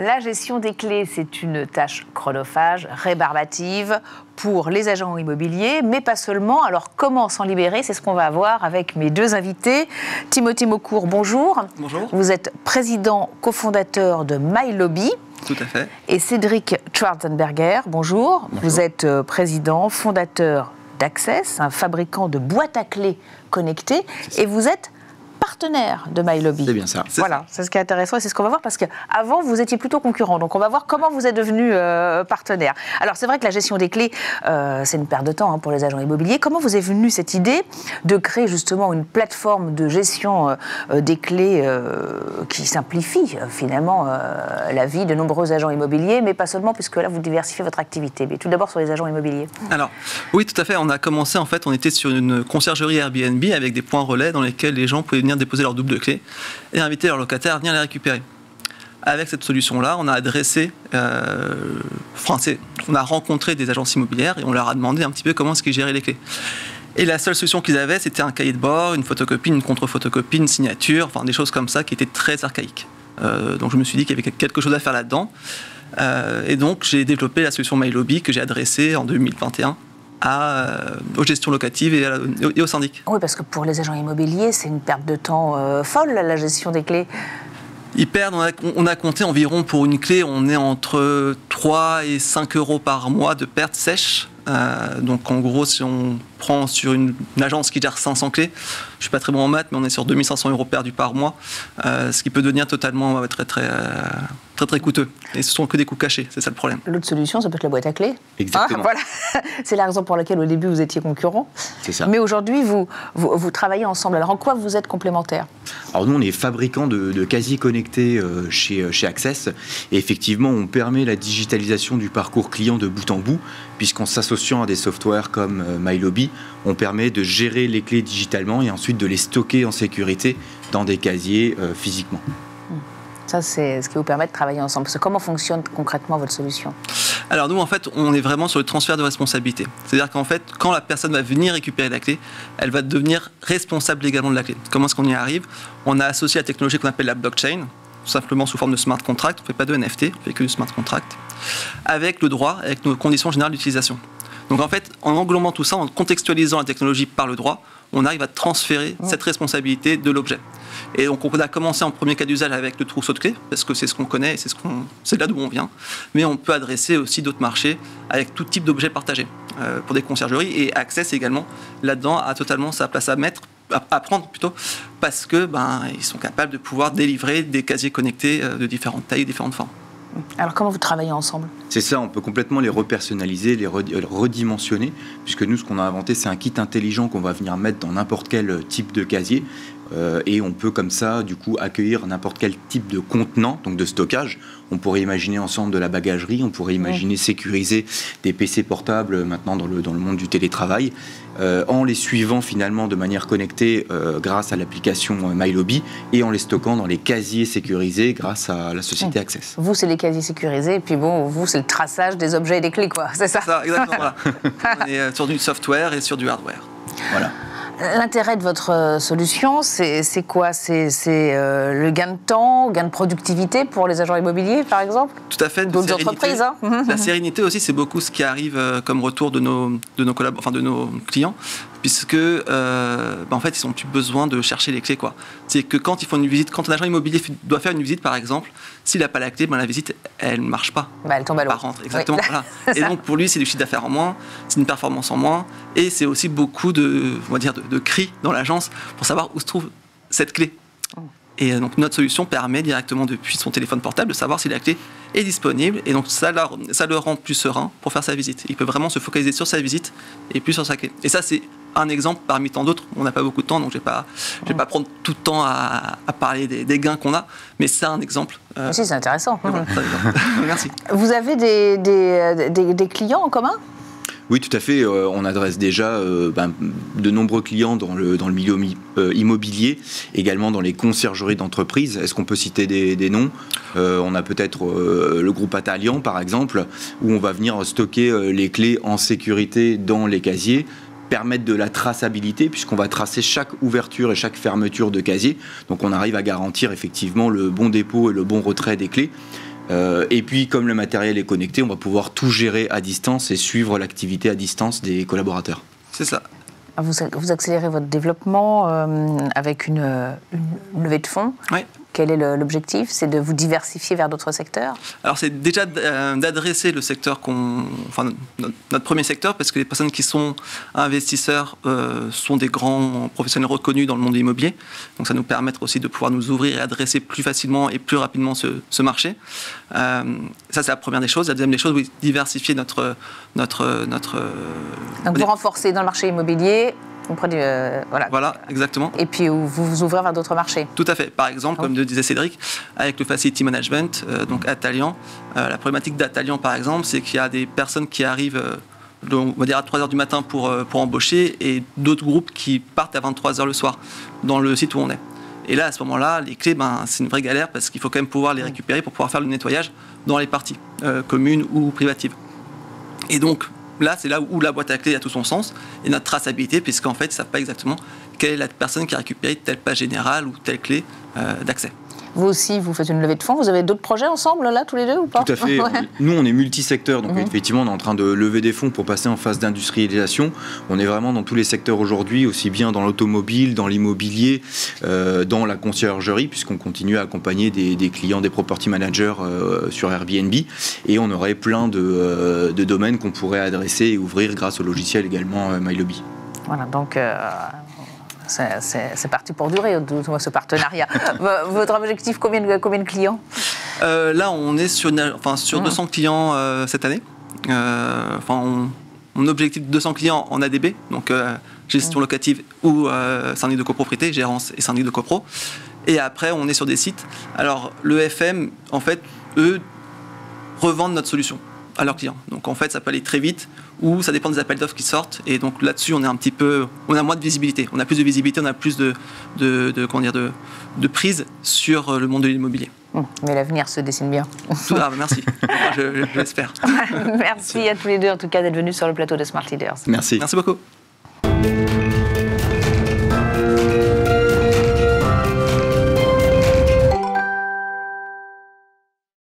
La gestion des clés, c'est une tâche chronophage, rébarbative pour les agents immobiliers, mais pas seulement. Alors, comment s'en libérer? C'est ce qu'on va voir avec mes deux invités. Timothée Maucourt, bonjour. Bonjour. Vous êtes président cofondateur de MyLobby. Tout à fait. Et Cédric Schwarzenberger, bonjour. Bonjour. Vous êtes président fondateur d'Access, un fabricant de boîtes à clés connectées, et vous êtes partenaire de MyLobby. C'est bien ça. Voilà, c'est ce qui est intéressant et c'est ce qu'on va voir parce qu'avant, vous étiez plutôt concurrent. Donc, on va voir comment vous êtes devenu partenaire. Alors, c'est vrai que la gestion des clés, c'est une perte de temps pour les agents immobiliers. Comment vous est venue cette idée de créer justement une plateforme de gestion des clés qui simplifie finalement la vie de nombreux agents immobiliers, mais pas seulement, puisque là, vous diversifiez votre activité. Mais tout d'abord sur les agents immobiliers. Alors, oui, tout à fait. On a commencé, en fait, on était sur une conciergerie Airbnb avec des points relais dans lesquels les gens pouvaient venir déposer leur double de clés et inviter leurs locataires à venir les récupérer. Avec cette solution-là, on a adressé, on a rencontré des agences immobilières et on leur a demandé un petit peu comment est-ce qu'ils géraient les clés. Et la seule solution qu'ils avaient, c'était un cahier de bord, une photocopie, une contre-photocopie, une signature, enfin des choses comme ça qui étaient très archaïques. Donc je me suis dit qu'il y avait quelque chose à faire là-dedans. Et donc j'ai développé la solution MyLobby que j'ai adressée en 2021 aux gestions locatives et aux syndics. Oui, parce que pour les agents immobiliers, c'est une perte de temps folle, la gestion des clés. Ils perdent, on a compté environ pour une clé, on est entre 3 et 5 euros par mois de pertes sèches. Donc en gros, si on prend sur une agence qui gère 500 clés, je ne suis pas très bon en maths, mais on est sur 2500 euros perdus par mois, ce qui peut devenir totalement très coûteux. Et ce sont que des coûts cachés, c'est ça le problème. L'autre solution, ça peut être la boîte à clés. Exactement. Voilà. C'est la raison pour laquelle au début vous étiez concurrents. C'est ça. Mais aujourd'hui, vous travaillez ensemble. Alors en quoi vous êtes complémentaires? Alors nous, on est fabricant de casiers connectés chez Access. Et effectivement, on permet la digitalisation du parcours client de bout en bout, puisqu'en s'associant à des softwares comme MyLobby, on permet de gérer les clés digitalement et ensuite de les stocker en sécurité dans des casiers physiquement. Ça, c'est ce qui vous permet de travailler ensemble. Parce que comment fonctionne concrètement votre solution? Alors nous, en fait, on est vraiment sur le transfert de responsabilité. C'est-à-dire qu'en fait, quand la personne va venir récupérer la clé, elle va devenir responsable légalement de la clé. Comment est-ce qu'on y arrive? On a associé la technologie qu'on appelle la blockchain, tout simplement sous forme de smart contract. On ne fait pas de NFT, on fait que du smart contract, avec le droit, avec nos conditions générales d'utilisation. Donc en fait, en englobant tout ça, en contextualisant la technologie par le droit, on arrive à transférer cette responsabilité de l'objet. Et donc on a commencé en premier cas d'usage avec le trousseau de clés, parce que c'est ce qu'on connaît et c'est là d'où on vient. Mais on peut adresser aussi d'autres marchés avec tout type d'objets partagés pour des conciergeries. Et Access également, là-dedans, a totalement sa place à prendre plutôt, parce que ils sont capables de pouvoir délivrer des casiers connectés de différentes tailles et différentes formes. Alors comment vous travaillez ensemble? C'est ça, on peut complètement les repersonnaliser, les redimensionner, puisque nous, ce qu'on a inventé, c'est un kit intelligent qu'on va venir mettre dans n'importe quel type de casier. Et on peut comme ça, du coup, accueillir n'importe quel type de contenant, donc de stockage. On pourrait imaginer ensemble de la bagagerie, on pourrait imaginer sécuriser des PC portables maintenant dans le monde du télétravail, en les suivant finalement de manière connectée grâce à l'application MyLobby et en les stockant dans les casiers sécurisés grâce à la société Access. Vous, c'est les casiers sécurisés, et puis bon, vous, c'est le traçage des objets et des clés, quoi. C'est ça? C'est ça, exactement. Voilà. On est sur du software et sur du hardware. Voilà. L'intérêt de votre solution, c'est quoi? C'est le gain de temps, gain de productivité pour les agents immobiliers, par exemple? Tout à fait. D'autres entreprises, hein. La sérénité aussi, c'est beaucoup ce qui arrive comme retour de nos clients, puisque en fait, ils n'ont plus besoin de chercher les clés, quoi. C'est que quand ils font une visite, quand un agent immobilier doit faire une visite, par exemple, s'il n'a pas la clé, la visite, elle ne marche pas. Elle tombe à l'eau. Exactement. Oui. Voilà. Et donc, pour lui, c'est du chiffre d'affaires en moins, c'est une performance en moins, et c'est aussi beaucoup de cris dans l'agence pour savoir où se trouve cette clé. Et donc, notre solution permet directement depuis son téléphone portable de savoir si la clé est disponible, et donc ça le rend plus serein pour faire sa visite. Il peut vraiment se focaliser sur sa visite et plus sur sa clé. Et ça, c'est un exemple parmi tant d'autres. On n'a pas beaucoup de temps, donc je vais pas prendre tout le temps à parler des gains qu'on a, mais c'est un exemple. Si, c'est intéressant. Merci. Vous avez des clients en commun? Oui, tout à fait. On adresse déjà de nombreux clients dans le milieu immobilier, également dans les conciergeries d'entreprises. Est-ce qu'on peut citer des noms? On a peut-être le groupe Atalian, par exemple, où on va venir stocker les clés en sécurité dans les casiers, permettre de la traçabilité, puisqu'on va tracer chaque ouverture et chaque fermeture de casier. Donc on arrive à garantir effectivement le bon dépôt et le bon retrait des clés. Et puis, comme le matériel est connecté, on va pouvoir tout gérer à distance et suivre l'activité à distance des collaborateurs. C'est ça. Vous accélérez votre développement avec une levée de fonds. Oui. Quel est l'objectif? C'est de vous diversifier vers d'autres secteurs? Alors, c'est déjà d'adresser le secteur notre premier secteur, parce que les personnes qui sont investisseurs sont des grands professionnels reconnus dans le monde immobilier. Donc, ça nous permet aussi de pouvoir nous ouvrir et adresser plus facilement et plus rapidement ce marché. Ça, c'est la première des choses. La deuxième des choses, oui, diversifier notre Donc, vous renforcez dans le marché immobilier. Vous prenez, voilà, exactement. Et puis vous vous ouvrez vers d'autres marchés. Tout à fait. Par exemple, comme le disait Cédric, avec le Facility Management, donc Atalian, la problématique d'Atalian, par exemple, c'est qu'il y a des personnes qui arrivent, on va dire à 3h du matin pour embaucher, et d'autres groupes qui partent à 23h le soir, dans le site où on est. Et là, à ce moment-là, les clés, c'est une vraie galère, parce qu'il faut quand même pouvoir les récupérer pour pouvoir faire le nettoyage dans les parties, communes ou privatives. Et donc, là, c'est là où la boîte à clés a tout son sens, et notre traçabilité, puisqu'en fait, ils ne savent pas exactement quelle est la personne qui a récupéré telle page générale ou telle clé d'accès. Vous aussi, vous faites une levée de fonds. Vous avez d'autres projets ensemble, là, tous les deux, ou pas? Tout à fait. Ouais. Nous, on est multisecteurs. Donc, effectivement, on est en train de lever des fonds pour passer en phase d'industrialisation. On est vraiment dans tous les secteurs aujourd'hui, aussi bien dans l'automobile, dans l'immobilier, dans la conciergerie, puisqu'on continue à accompagner des clients, des property managers sur Airbnb. Et on aurait plein de domaines qu'on pourrait adresser et ouvrir grâce au logiciel également MyLobby. Voilà, donc... C'est parti pour durer, ce partenariat. Votre objectif, combien de clients? Là, on est sur 200 clients cette année. Mon objectif de 200 clients en ADB, donc gestion locative ou syndic de copropriété, gérance et syndic de copro. Et après, on est sur des sites. Alors, le FM, en fait, eux, revendent notre solution à leurs clients. Donc, en fait, ça peut aller très vite, ou ça dépend des appels d'offres qui sortent. Et donc, là-dessus, on a moins de visibilité. On a plus de visibilité, on a plus de prise sur le monde de l'immobilier. Mais l'avenir se dessine bien. Merci. Je l'espère. Merci à tous les deux, en tout cas, d'être venus sur le plateau de Smart Leaders. Merci. Merci beaucoup.